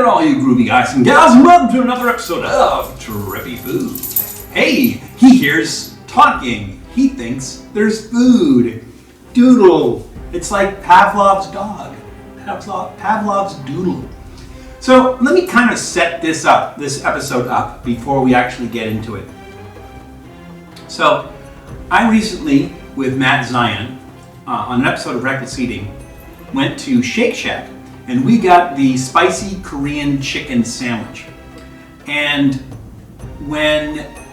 there, all you groovy guys and gals, and welcome to another episode of Trippy Food. Hey, he hears talking. He thinks there's food. Doodle. It's like Pavlov's dog. Pavlov's doodle. So let me kind of set this episode up, before we actually get into it. So I recently, with Matt Zion, on an episode of Wreckless Eating, went to Shake Shack, and we got the spicy Korean chicken sandwich. And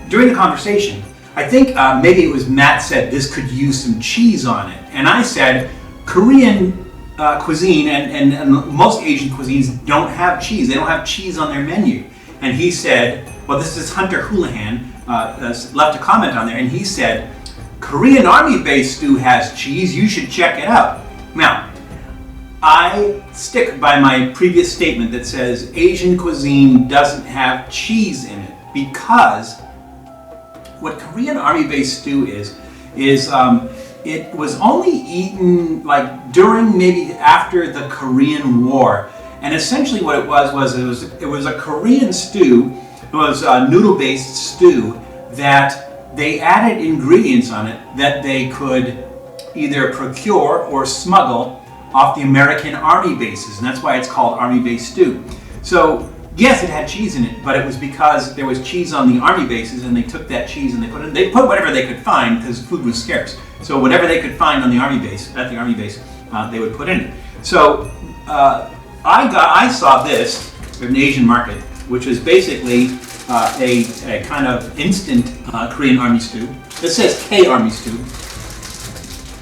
during the conversation, I think maybe it was Matt said this could use some cheese on it. And I said Korean cuisine and most Asian cuisines don't have cheese. They don't have cheese on their menu. And he said, well, this is Hunter Houlihan, left a comment on there, and he said, Korean army base stew has cheese, you should check it out. Now, I stick by my previous statement that says Asian cuisine doesn't have cheese in it, because what Korean army base stew is it was only eaten like during, maybe after the Korean War, and essentially what it was a Korean stew. It was a noodle-based stew that they added ingredients on it that they could either procure or smuggle off the American army bases, and that's why it's called army base stew. So yes, it had cheese in it, but it was because there was cheese on the army bases, and they took that cheese and they put whatever they could find, because food was scarce. So whatever they could find on the army base, they would put in it. So I saw this in an Asian market, which is basically a kind of instant Korean army stew. This says K army stew.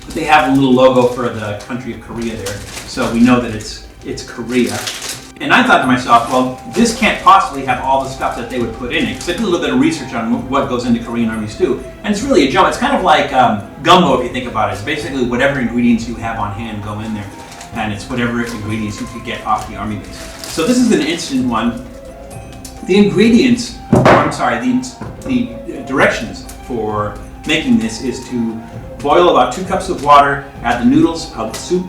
But they have a little logo for the country of Korea there, so we know that it's Korea. And I thought to myself, well, this can't possibly have all the stuff that they would put in it, because I did a little bit of research on what goes into Korean army stew, and it's really a jump. It's kind of like gumbo, if you think about it. It's basically whatever ingredients you have on hand go in there, and it's whatever ingredients you could get off the army base. So this is an instant one. The ingredients, the directions for making this is to boil about 2 cups of water, add the noodles, the soup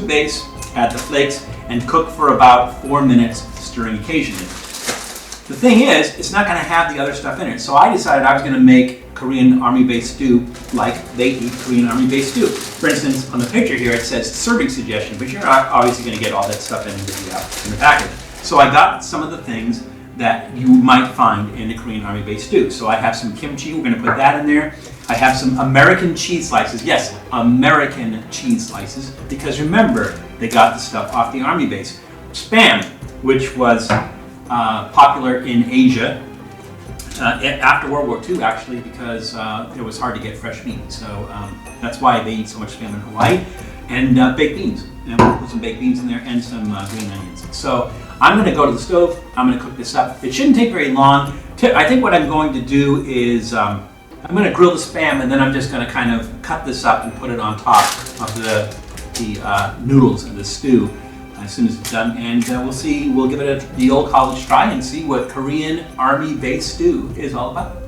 base, add the flakes, and cook for about 4 minutes, stirring occasionally. The thing is, it's not going to have the other stuff in it, so I decided I was going to make Korean army base stew like they eat Korean army base stew. For instance, on the picture here it says serving suggestion, but you're not obviously going to get all that stuff in the package. So I got some of the things that you might find in a Korean army base stew. So I have some kimchi, we're going to put that in there. I have some American cheese slices. Yes, American cheese slices, because remember, they got the stuff off the army base. Spam, which was popular in Asia after World War II, actually, because it was hard to get fresh meat. So that's why they eat so much spam in Hawaii. And baked beans. And we'll put some baked beans in there and some green onions. So I'm going to go to the stove. I'm going to cook this up. It shouldn't take very long. I think what I'm going to do is I'm going to grill the spam, and then I'm just going to kind of cut this up and put it on top of the noodles and the stew as soon as it's done. And we'll give it the old college try and see what Korean army base stew is all about.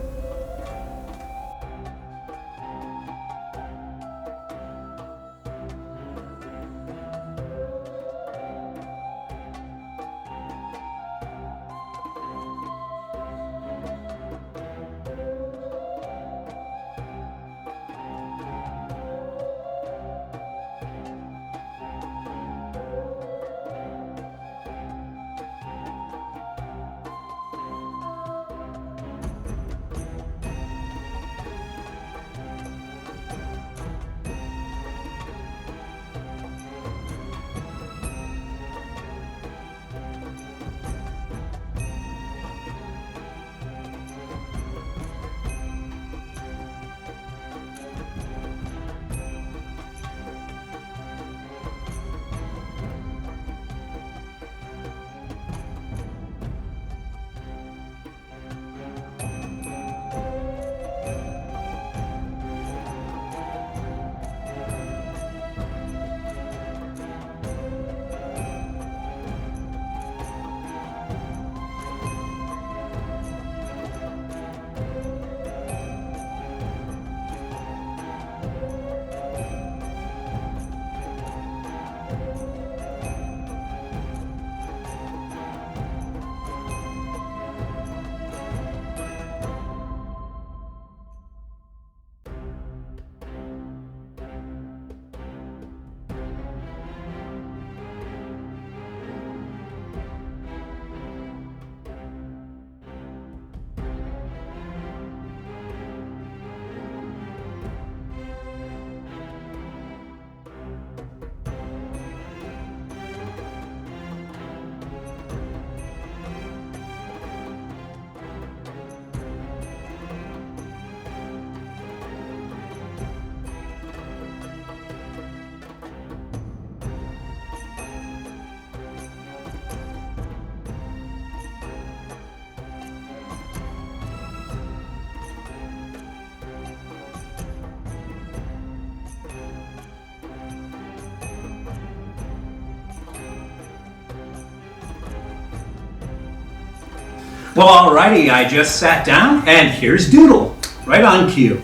Well, alrighty, I just sat down and here's Doodle, right on cue.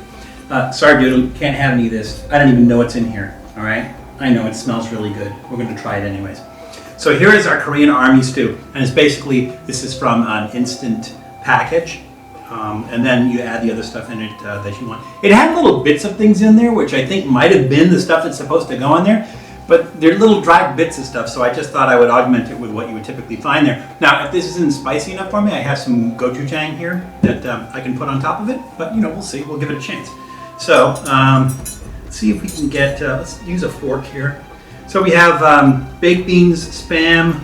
Sorry, Doodle, can't have any of this. I don't even know what's in here, all right? I know it smells really good. We're going to try it anyways. So here is our Korean army stew, and it's basically, this is from an instant package, and then you add the other stuff in it that you want. It had little bits of things in there, which I think might have been the stuff that's supposed to go in there, but they're little dry bits of stuff, so I just thought I would augment it with what you would typically find there. Now, if this isn't spicy enough for me, I have some gochujang here that I can put on top of it, but you know, we'll see, we'll give it a chance. So, let's see if we can get, let's use a fork here. So we have baked beans, spam,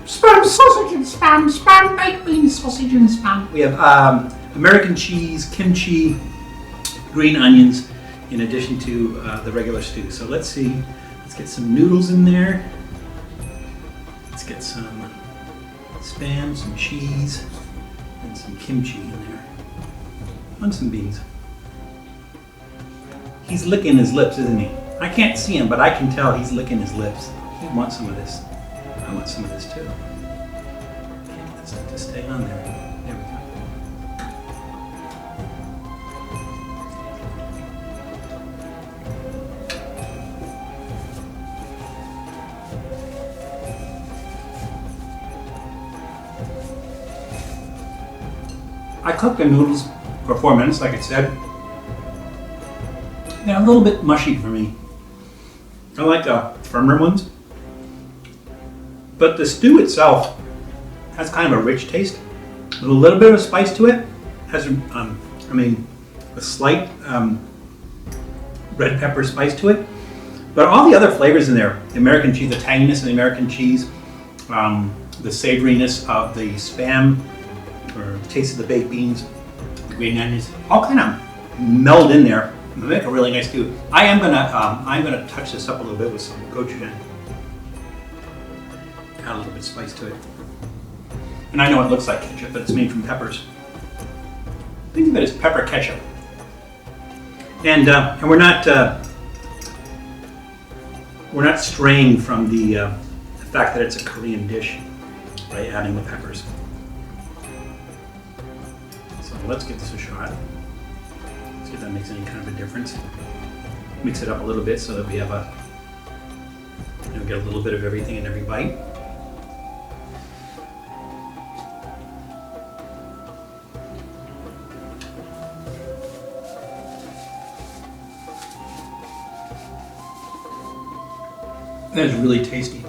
sausage and spam, baked beans, sausage and spam. We have American cheese, kimchi, green onions, in addition to the regular stew. So let's see. Let's get some noodles in there. Let's get some spam, some cheese, and some kimchi in there. And some beans. He's licking his lips, isn't he? I can't see him, but I can tell he's licking his lips. He wants some of this. I want some of this too. Can't get this stuff to stay on there. There we go. I cooked the noodles for 4 minutes, like I said. They're a little bit mushy for me. I like firmer ones. But the stew itself has kind of a rich taste, with a little bit of spice to it. Has, a slight red pepper spice to it. But all the other flavors in there, the American cheese, the tanginess of the American cheese, the savoriness of the spam, or the taste of the baked beans, the green onions, all kind of meld in there. It'll make a really nice stew. I'm gonna touch this up a little bit with some gochujang. Add a little bit of spice to it. And I know it looks like ketchup, but it's made from peppers. Think of it as pepper ketchup. And we're not straying from the fact that it's a Korean dish by adding the peppers. So let's give this a shot. See if that makes any kind of a difference. Mix it up a little bit so that we have get a little bit of everything in every bite. That is really tasty.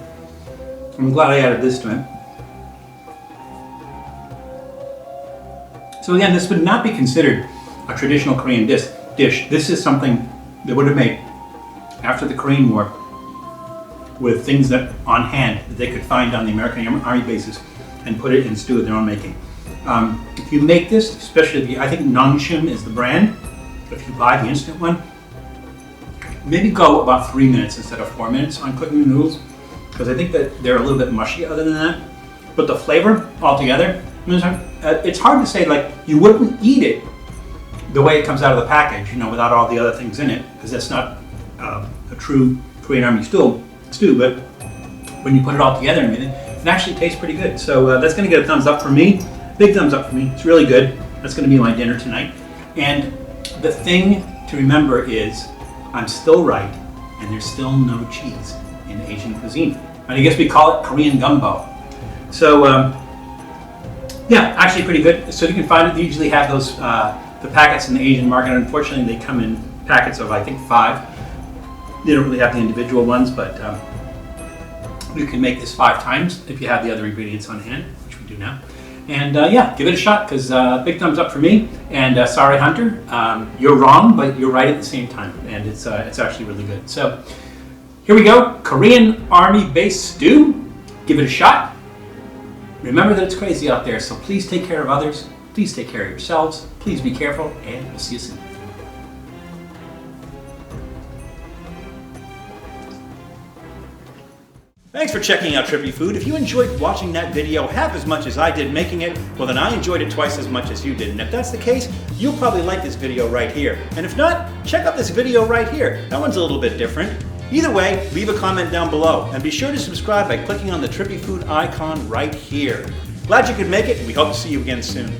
I'm glad I added this to it. So again, this would not be considered a traditional Korean dish. This is something they would have made after the Korean War with things that on hand that they could find on the American Army bases and put it in stew of their own making. If you make this, especially I think Nongshim is the brand. If you buy the instant one, maybe go about 3 minutes instead of 4 minutes on cooking the noodles, because I think that they're a little bit mushy other than that. But the flavor altogether, it's hard to say, like, you wouldn't eat it the way it comes out of the package, without all the other things in it, because that's not a true Korean Army stew, but when you put it all together and everything, it actually tastes pretty good. So that's going to get a thumbs up from me. Big thumbs up for me. It's really good. That's going to be my dinner tonight. And the thing to remember is, I'm still right, and there's still no cheese in Asian cuisine. And I guess we call it Korean gumbo. So, yeah, actually pretty good. So you can find it. They usually have those the packets in the Asian market. Unfortunately, they come in packets of, I think, 5. They don't really have the individual ones, but you can make this 5 times if you have the other ingredients on hand, which we do now. And yeah, give it a shot, because big thumbs up for me. And sorry, Hunter, you're wrong, but you're right at the same time. And it's actually really good. So here we go, Korean Army-based stew. Give it a shot. Remember that it's crazy out there, so please take care of others. Please take care of yourselves. Please be careful, and we'll see you soon. Thanks for checking out Trippy Food. If you enjoyed watching that video half as much as I did making it, well then I enjoyed it twice as much as you did. And if that's the case, you'll probably like this video right here. And if not, check out this video right here. That one's a little bit different. Either way, leave a comment down below. And be sure to subscribe by clicking on the Trippy Food icon right here. Glad you could make it, and we hope to see you again soon.